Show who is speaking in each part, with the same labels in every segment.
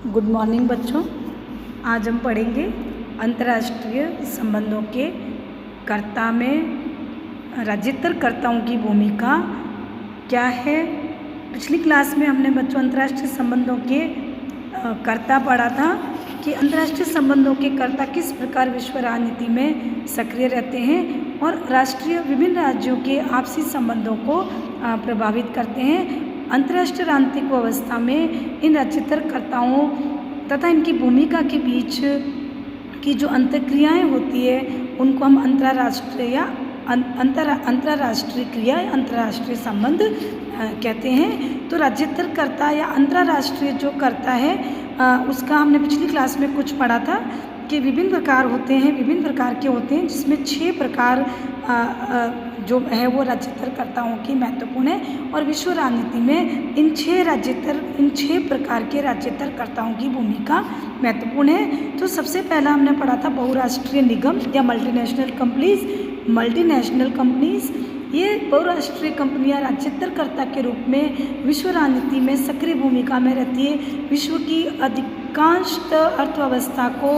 Speaker 1: Good morning बच्चों। आज हम पढ़ेंगे अंतर्राष्ट्रीय संबंधों के कर्ता में राज्यतरकर्ताओं की भूमिका क्या है। पिछली क्लास में हमने बच्चों अंतर्राष्ट्रीय संबंधों के कर्ता पढ़ा था कि अंतर्राष्ट्रीय संबंधों के कर्ता किस प्रकार विश्व राजनीति में सक्रिय रहते हैं और राष्ट्रीय विभिन्न राज्यों के आपसी संबंधों को प्रभावित करते हैं। अंतर्राष्ट्रीय राजनीतिक व्यवस्था में इन राज्यतरकर्ताओं तथा इनकी भूमिका के बीच की जो अंतर्क्रियाएँ होती है उनको हम अंतर्राष्ट्रीय या अंतर्राष्ट्रीय क्रिया या अंतर्राष्ट्रीय संबंध कहते हैं। तो राज्यतरकर्ता या अंतर्राष्ट्रीय जो कर्ता है उसका हमने पिछली क्लास में कुछ पढ़ा था कि विभिन्न प्रकार के होते हैं जिसमें 6 प्रकार जो है वो राज्यतरकर्ताओं की महत्वपूर्ण है और विश्व राजनीति में इन 6 प्रकार के राज्यतरकर्ताओं की भूमिका महत्वपूर्ण है। तो सबसे पहला हमने पढ़ा था बहुराष्ट्रीय निगम या मल्टीनेशनल कंपनीज। ये बहुराष्ट्रीय कंपनियां राज्यतरकर्ता के रूप में विश्व राजनीति में सक्रिय भूमिका में रहती है। विश्व की अधिकांश अर्थव्यवस्था को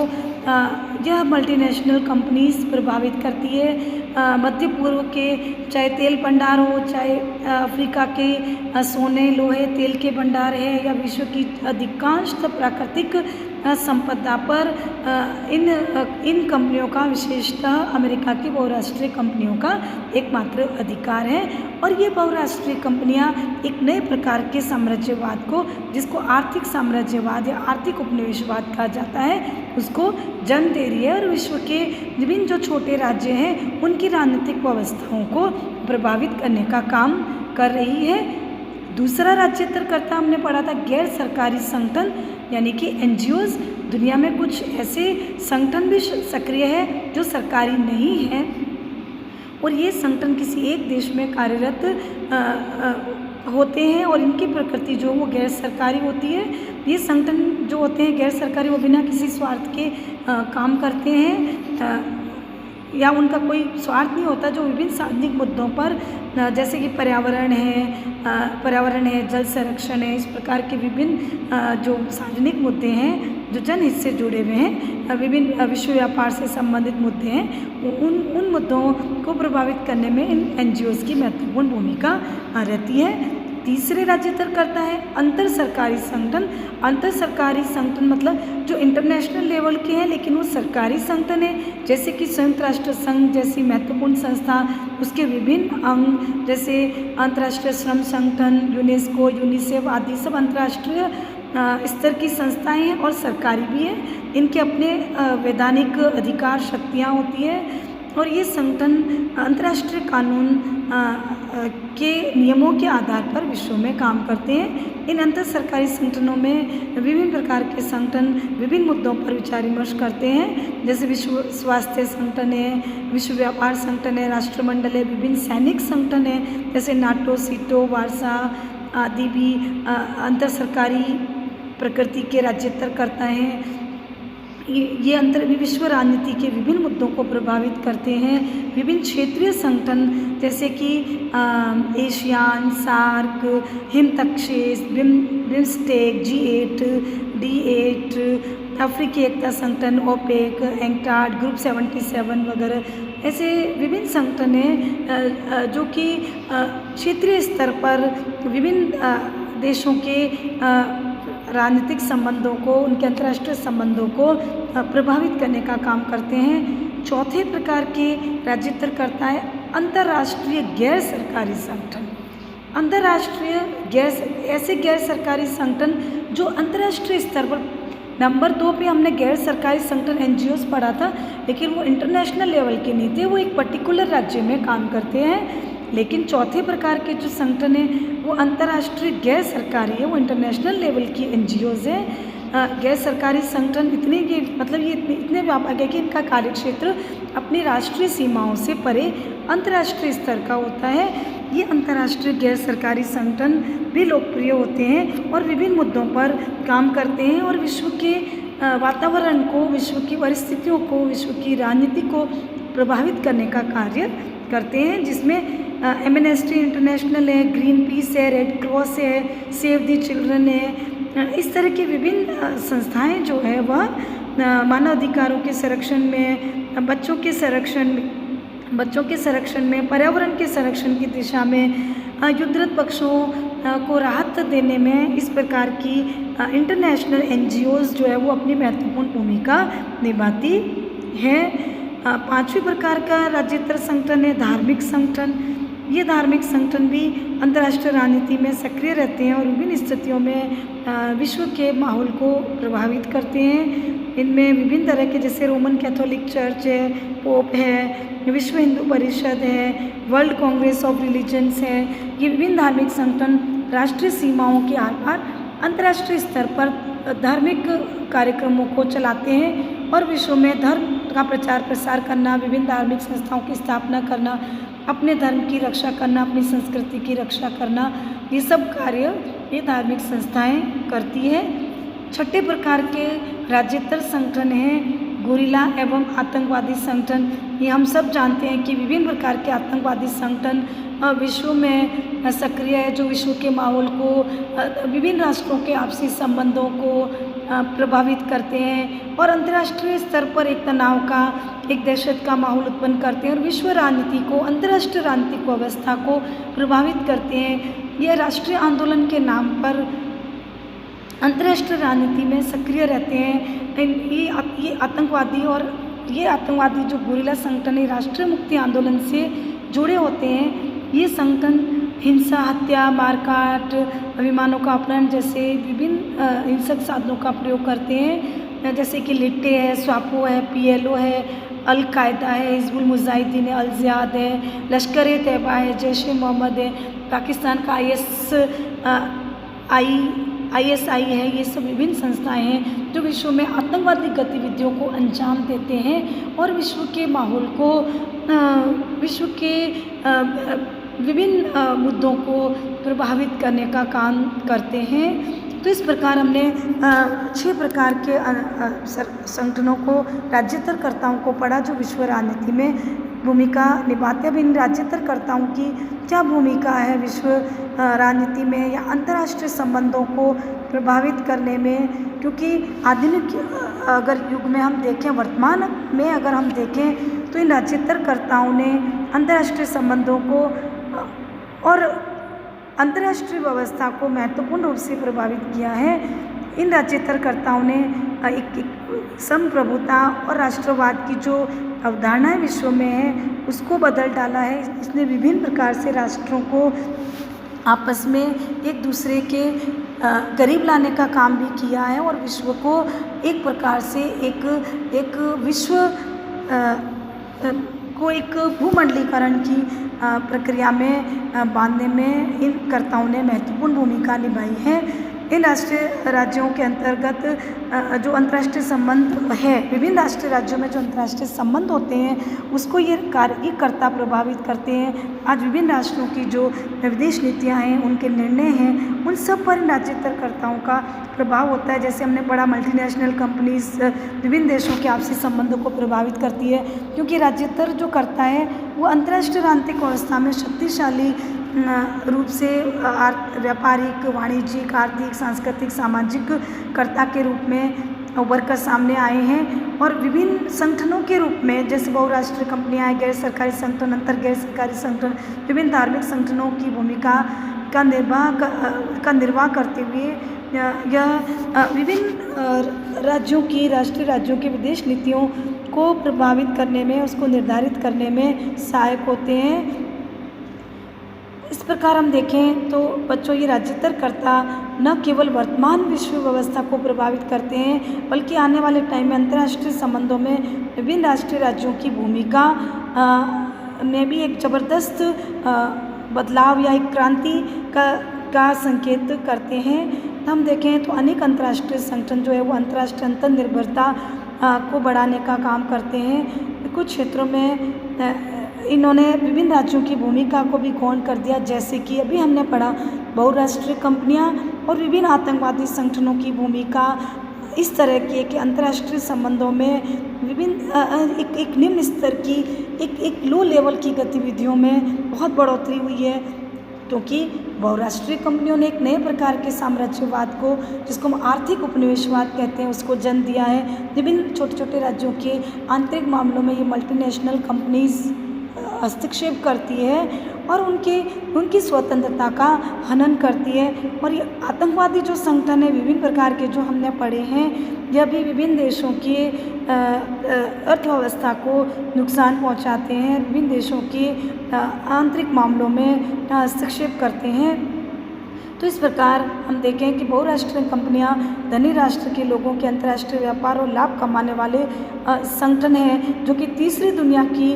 Speaker 1: यह मल्टीनेशनल कंपनीज प्रभावित करती है। मध्य पूर्व के चाहे तेल भंडार हो, चाहे अफ्रीका के सोने लोहे तेल के भंडार है या विश्व की अधिकांश प्राकृतिक संपदा पर इन कंपनियों का विशेषतः अमेरिका की बहुराष्ट्रीय कंपनियों का एकमात्र अधिकार है। और ये बहुराष्ट्रीय कंपनियां एक नए प्रकार के साम्राज्यवाद को, जिसको आर्थिक साम्राज्यवाद या आर्थिक उपनिवेशवाद कहा जाता है, उसको जन्म दे रही है और विश्व के विभिन्न जो छोटे राज्य हैं उनकी राजनीतिक व्यवस्थाओं को प्रभावित करने का काम कर रही है। दूसरा राज्यतरकर्ता हमने पढ़ा था गैर सरकारी संगठन यानी कि एनजीओज। दुनिया में कुछ ऐसे संगठन भी सक्रिय है जो सरकारी नहीं है और ये संगठन किसी एक देश में कार्यरत होते हैं और इनकी प्रकृति जो वो गैर सरकारी होती है। ये संगठन जो होते हैं गैर सरकारी वो बिना किसी स्वार्थ के काम करते हैं या उनका कोई स्वार्थ नहीं होता, जो विभिन्न सार्वजनिक मुद्दों पर जैसे कि पर्यावरण है, जल संरक्षण है, इस प्रकार के विभिन्न जो सार्वजनिक मुद्दे हैं जो जनहित से जुड़े हुए हैं, विभिन्न विश्व व्यापार से संबंधित मुद्दे हैं, उन मुद्दों को प्रभावित करने में इन एनजीओज की महत्वपूर्ण भूमिका रहती है। तीसरे राज्यतरकर्ता है अंतर सरकारी संगठन। अंतर सरकारी संगठन मतलब जो इंटरनेशनल लेवल के हैं लेकिन वो सरकारी संगठन है, जैसे कि संयुक्त राष्ट्र संघ जैसी महत्वपूर्ण संस्था, उसके विभिन्न अंग जैसे अंतर्राष्ट्रीय श्रम संगठन, यूनेस्को, यूनिसेफ आदि सब अंतर्राष्ट्रीय स्तर की संस्थाएं हैं और सरकारी भी हैं। इनके अपने वैधानिक अधिकार शक्तियाँ होती है और ये संगठन अंतर्राष्ट्रीय कानून के नियमों के आधार पर विश्व में काम करते हैं। इन अंतर सरकारी संगठनों में विभिन्न प्रकार के संगठन विभिन्न मुद्दों पर विचार विमर्श करते हैं, जैसे विश्व स्वास्थ्य संगठन है, विश्व व्यापार संगठन है, राष्ट्रमंडल है, विभिन्न सैनिक संगठन है जैसे नाटो, सीटो, वार्सा आदि भी अंतर सरकारी प्रकृति के राज्यतरकर्ता हैं। ये अंतर विश्व राजनीति के विभिन्न मुद्दों को प्रभावित करते हैं। विभिन्न क्षेत्रीय संगठन जैसे कि ASEAN, SAARC, हिमतक्षेश, BIMSTEC, G8, D8, अफ्रीकी एकता संगठन, ओपेक, एंक्टाड, ग्रुप 77 वगैरह ऐसे विभिन्न संगठन हैं जो कि क्षेत्रीय स्तर पर विभिन्न देशों के राजनीतिक संबंधों को, उनके अंतर्राष्ट्रीय संबंधों को प्रभावित करने का काम करते हैं। चौथे प्रकार के राज्यतरकर्ता है अंतर्राष्ट्रीय गैर सरकारी संगठन। ऐसे गैर सरकारी संगठन जो अंतर्राष्ट्रीय स्तर पर, नंबर 2 पे हमने गैर सरकारी संगठन एनजीओज पढ़ा था, लेकिन वो इंटरनेशनल लेवल के नहीं थे, वो एक पर्टिकुलर राज्य में काम करते हैं। लेकिन चौथे प्रकार के जो संगठन है वो अंतर्राष्ट्रीय गैर सरकारी है, वो इंटरनेशनल लेवल की एनजीओज हैं। गैर सरकारी संगठन इतने व्यापक है कि इनका कार्यक्षेत्र अपनी राष्ट्रीय सीमाओं से परे अंतर्राष्ट्रीय स्तर का होता है। ये अंतर्राष्ट्रीय गैर सरकारी संगठन भी लोकप्रिय होते हैं और विभिन्न मुद्दों पर काम करते हैं और विश्व के वातावरण को, विश्व की परिस्थितियों को, विश्व की राजनीति को प्रभावित करने का कार्य करते हैं, जिसमें एमनेस्टी इंटरनेशनल है, ग्रीन पीस है, रेड क्रॉस है, सेव द चिल्ड्रन है, इस तरह की विभिन्न संस्थाएं जो है वह मानव अधिकारों के संरक्षण में, बच्चों के संरक्षण में, पर्यावरण के संरक्षण की दिशा में, युद्धरत पक्षों को राहत देने में इस प्रकार की इंटरनेशनल NGOs जो है वो अपनी महत्वपूर्ण भूमिका निभाती है। पांचवें प्रकार का राज्येतर संगठन है धार्मिक संगठन। ये धार्मिक संगठन भी अंतर्राष्ट्रीय राजनीति में सक्रिय रहते हैं और विभिन्न स्थितियों में विश्व के माहौल को प्रभावित करते हैं। इनमें विभिन्न तरह के, जैसे रोमन कैथोलिक चर्च है, पोप है, विश्व हिंदू परिषद है, वर्ल्ड कांग्रेस ऑफ रिलीजन्स है। ये विभिन्न धार्मिक संगठन राष्ट्रीय सीमाओं के आर पार अंतर्राष्ट्रीय स्तर पर धार्मिक कार्यक्रमों को चलाते हैं और विश्व में धर्म का प्रचार प्रसार करना, विभिन्न धार्मिक संस्थाओं की स्थापना करना, अपने धर्म की रक्षा करना, अपनी संस्कृति की रक्षा करना, ये सब कार्य ये धार्मिक संस्थाएं करती है। छठे प्रकार के राज्येतर संगठन हैं गुरिल्ला एवं आतंकवादी संगठन। ये हम सब जानते हैं कि विभिन्न प्रकार के आतंकवादी संगठन विश्व में सक्रिय है, जो विश्व के माहौल को, विभिन्न राष्ट्रों के आपसी संबंधों को प्रभावित करते हैं और अंतर्राष्ट्रीय स्तर पर एक तनाव का, एक दहशत का माहौल उत्पन्न करते हैं और विश्व राजनीति को, अंतर्राष्ट्रीय राजनीतिक व्यवस्था को प्रभावित करते हैं। ये राष्ट्रीय आंदोलन के नाम पर अंतर्राष्ट्रीय राजनीति में सक्रिय रहते हैं। ये आतंकवादी जो गुरिल्ला संगठन है, राष्ट्रीय मुक्ति आंदोलन से जुड़े होते हैं। ये संगठन हिंसा, हत्या, मारकाट, विमानों का अपहरण जैसे विभिन्न हिंसक साधनों का प्रयोग करते हैं, जैसे कि लिट्टे है, स्वापो है, PLO है, अल-कायदा है, हिजबुल मुजाहिदीन है, अल-जिहाद है, लश्कर-ए-तैयबा है, जैश-ए-मोहम्मद है, पाकिस्तान का ISI है। ये सब विभिन्न संस्थाएं हैं जो विश्व में आतंकवादी गतिविधियों को अंजाम देते हैं और विश्व के माहौल को, विश्व के विभिन्न मुद्दों को प्रभावित करने का काम करते हैं। तो इस प्रकार हमने 6 प्रकार के संगठनों को, राज्येतरकर्ताओं को पढ़ा जो विश्व राजनीति में भूमिका निभाते हैं। अब इन राज्येतरकर्ताओं की क्या भूमिका है विश्व राजनीति में या अंतर्राष्ट्रीय संबंधों को प्रभावित करने में, क्योंकि आधुनिक अगर युग में हम देखें, वर्तमान में अगर हम देखें तो इन राज्येतरकर्ताओं ने अंतर्राष्ट्रीय संबंधों को और अंतर्राष्ट्रीय व्यवस्था को महत्वपूर्ण रूप से प्रभावित किया है। इन राज्येतरकर्ताओं ने एक संप्रभुता और राष्ट्रवाद की जो अवधारणाएं विश्व में है उसको बदल डाला है। इसने विभिन्न प्रकार से राष्ट्रों को आपस में एक दूसरे के करीब लाने का काम भी किया है और विश्व को एक प्रकार से एक विश्व को एक भूमंडलीकरण की प्रक्रिया में बांधने में इन कर्ताओं ने महत्वपूर्ण भूमिका निभाई है। इन राष्ट्रीय राज्यों के अंतर्गत जो अंतर्राष्ट्रीय संबंध है, विभिन्न राष्ट्रीय राज्यों में जो अंतर्राष्ट्रीय संबंध होते हैं उसको ये कार्यकर्ता प्रभावित करते हैं। आज विभिन्न राष्ट्रों की जो विदेश नीतियाँ हैं, उनके निर्णय हैं, उन सब पर इन राज्येतरकर्ताओं का प्रभाव होता है। जैसे हमने पढ़ा, मल्टीनेशनल कंपनीज विभिन्न देशों के आपसी संबंधों को प्रभावित करती है, क्योंकि राज्येतर जो करता है वो अंतर्राष्ट्रीय राजनीतिक व्यवस्था में शक्तिशाली रूप से व्यापारिक, वाणिज्यिक, आर्थिक, सांस्कृतिक, सामाजिक कर्ता के रूप में उभर कर सामने आए हैं और विभिन्न संगठनों के रूप में, जैसे बहुराष्ट्रीय कंपनियां हैं, गैर सरकारी संगठन, अंतर गैर सरकारी संगठन, विभिन्न धार्मिक संगठनों की भूमिका का निर्वाह करते हुए यह विभिन्न राज्यों की, राष्ट्रीय राज्यों की विदेश नीतियों को प्रभावित करने में, उसको निर्धारित करने में सहायक होते हैं। इस प्रकार हम देखें तो बच्चों, ये राज्येतरकर्ता न केवल वर्तमान विश्व व्यवस्था को प्रभावित करते हैं बल्कि आने वाले टाइम में अंतर्राष्ट्रीय संबंधों में विभिन्न राष्ट्रीय राज्यों की भूमिका में भी एक ज़बरदस्त बदलाव या एक क्रांति का संकेत करते हैं। तो हम देखें तो अनेक अंतर्राष्ट्रीय संगठन जो है वो अंतर्राष्ट्रीय अंतर्निर्भरता को बढ़ाने का काम करते हैं। कुछ क्षेत्रों में इन्होंने विभिन्न राज्यों की भूमिका को भी गौण कर दिया, जैसे कि अभी हमने पढ़ा बहुराष्ट्रीय कंपनियां और विभिन्न आतंकवादी संगठनों की भूमिका इस तरह की है कि अंतर्राष्ट्रीय संबंधों में विभिन्न एक निम्न स्तर की, एक लो लेवल की गतिविधियों में बहुत बढ़ोतरी हुई है, क्योंकि बहुराष्ट्रीय कंपनियों ने एक नए प्रकार के साम्राज्यवाद को, जिसको हम आर्थिक उपनिवेशवाद कहते हैं, उसको जन्म दिया है। विभिन्न छोटे छोटे राज्यों के आंतरिक मामलों में ये मल्टीनेशनल कंपनीज हस्तक्षेप करती है और उनकी स्वतंत्रता का हनन करती है। और ये आतंकवादी जो संगठन है विभिन्न प्रकार के जो हमने पढ़े हैं, यह भी विभिन्न देशों की अर्थव्यवस्था को नुकसान पहुंचाते हैं, विभिन्न देशों के आंतरिक मामलों में हस्तक्षेप करते हैं। तो इस प्रकार हम देखें कि बहुराष्ट्रीय कंपनियां धनी राष्ट्र के लोगों के अंतर्राष्ट्रीय व्यापार और लाभ कमाने वाले संगठन हैं, जो कि तीसरी दुनिया की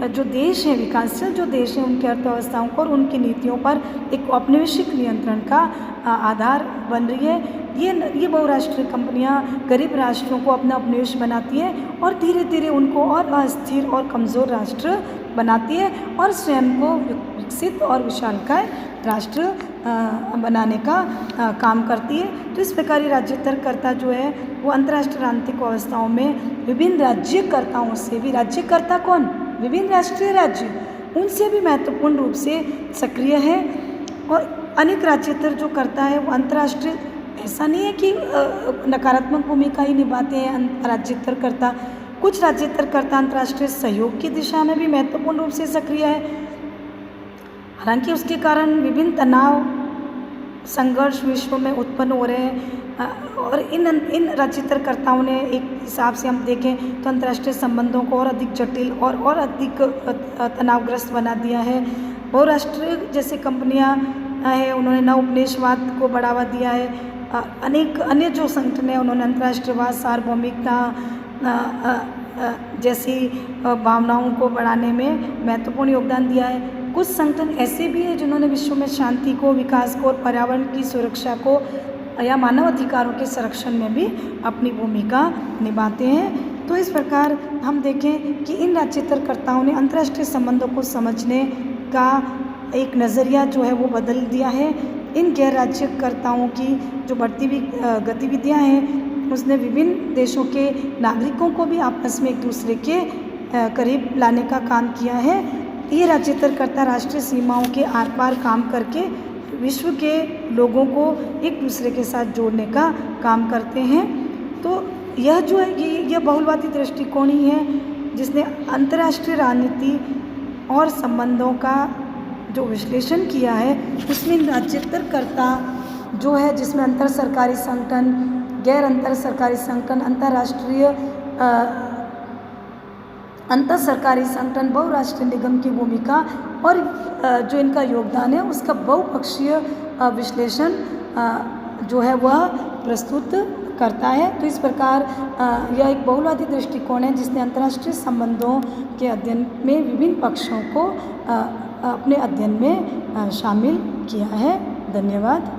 Speaker 1: जो देश हैं, विकासशील जो देश हैं, उनकी अर्थव्यवस्थाओं को और उनकी नीतियों पर एक औपनिवेशिक नियंत्रण का आधार बन रही है। ये बहुराष्ट्रीय कंपनियां गरीब राष्ट्रों को अपना उपनिवेश बनाती हैं और धीरे धीरे उनको और अस्थिर और कमज़ोर राष्ट्र बनाती है और स्वयं को विकसित और विशालकाय राष्ट्र बनाने का काम करती है। तो इस प्रकार ये राज्यतरकर्ता जो है वो अंतर्राष्ट्रीय आर्थिक व्यवस्थाओं में विभिन्न राज्यकर्ताओं से भी, राज्यकर्ता कौन, विभिन्न राष्ट्रीय राज्य, उनसे भी महत्वपूर्ण रूप से सक्रिय है। और अनेक राज्यतर जो करता है वो अंतर्राष्ट्रीय, ऐसा नहीं है कि नकारात्मक भूमिका ही निभाते हैं राज्यतरकर्ता, कुछ राज्यतरकर्ता अंतर्राष्ट्रीय सहयोग की दिशा में भी महत्वपूर्ण रूप से सक्रिय है। हालांकि उसके कारण विभिन्न तनाव संघर्ष विश्व में उत्पन्न हो रहे हैं और इन राज्यतरकर्ताओं ने एक हिसाब से हम देखें तो अंतर्राष्ट्रीय संबंधों को और अधिक जटिल और अधिक तनावग्रस्त बना दिया है। बहुराष्ट्रीय जैसे कंपनियां हैं, उन्होंने नव उपनिवेशवाद को बढ़ावा दिया है। अनेक अन्य जो संगठन है उन्होंने अंतर्राष्ट्रीयवाद, सार्वभौमिकता जैसी भावनाओं को बढ़ाने में महत्वपूर्ण योगदान दिया है। कुछ संगठन ऐसे भी हैं जिन्होंने विश्व में शांति को, विकास को और पर्यावरण की सुरक्षा को या मानव अधिकारों के संरक्षण में भी अपनी भूमिका निभाते हैं। तो इस प्रकार हम देखें कि इन राज्यतरकर्ताओं ने अंतर्राष्ट्रीय संबंधों को समझने का एक नज़रिया जो है वो बदल दिया है। इन गैर राज्यकर्ताओं की जो बढ़ती हुई गतिविधियाँ हैं, उसने विभिन्न देशों के नागरिकों को भी आपस में एक दूसरे के करीब लाने का काम किया है। ये राज्यतरकर्ता राष्ट्रीय सीमाओं के आर पार काम करके विश्व के लोगों को एक दूसरे के साथ जोड़ने का काम करते हैं। तो यह जो है यह बहुलवादी दृष्टिकोण ही है जिसने अंतर्राष्ट्रीय राजनीति और संबंधों का जो विश्लेषण किया है, उसमें राज्यतरकर्ता जो है, जिसमें अंतर सरकारी संगठन, गैर अंतर सरकारी संगठन, अंतर सरकारी संगठन, बहुराष्ट्रीय निगम की भूमिका और जो इनका योगदान है उसका बहुपक्षीय विश्लेषण जो है वह प्रस्तुत करता है। तो इस प्रकार यह एक बहुलवादी दृष्टिकोण है जिसने अंतर्राष्ट्रीय संबंधों के अध्ययन में विभिन्न पक्षों को अपने अध्ययन में शामिल किया है। धन्यवाद।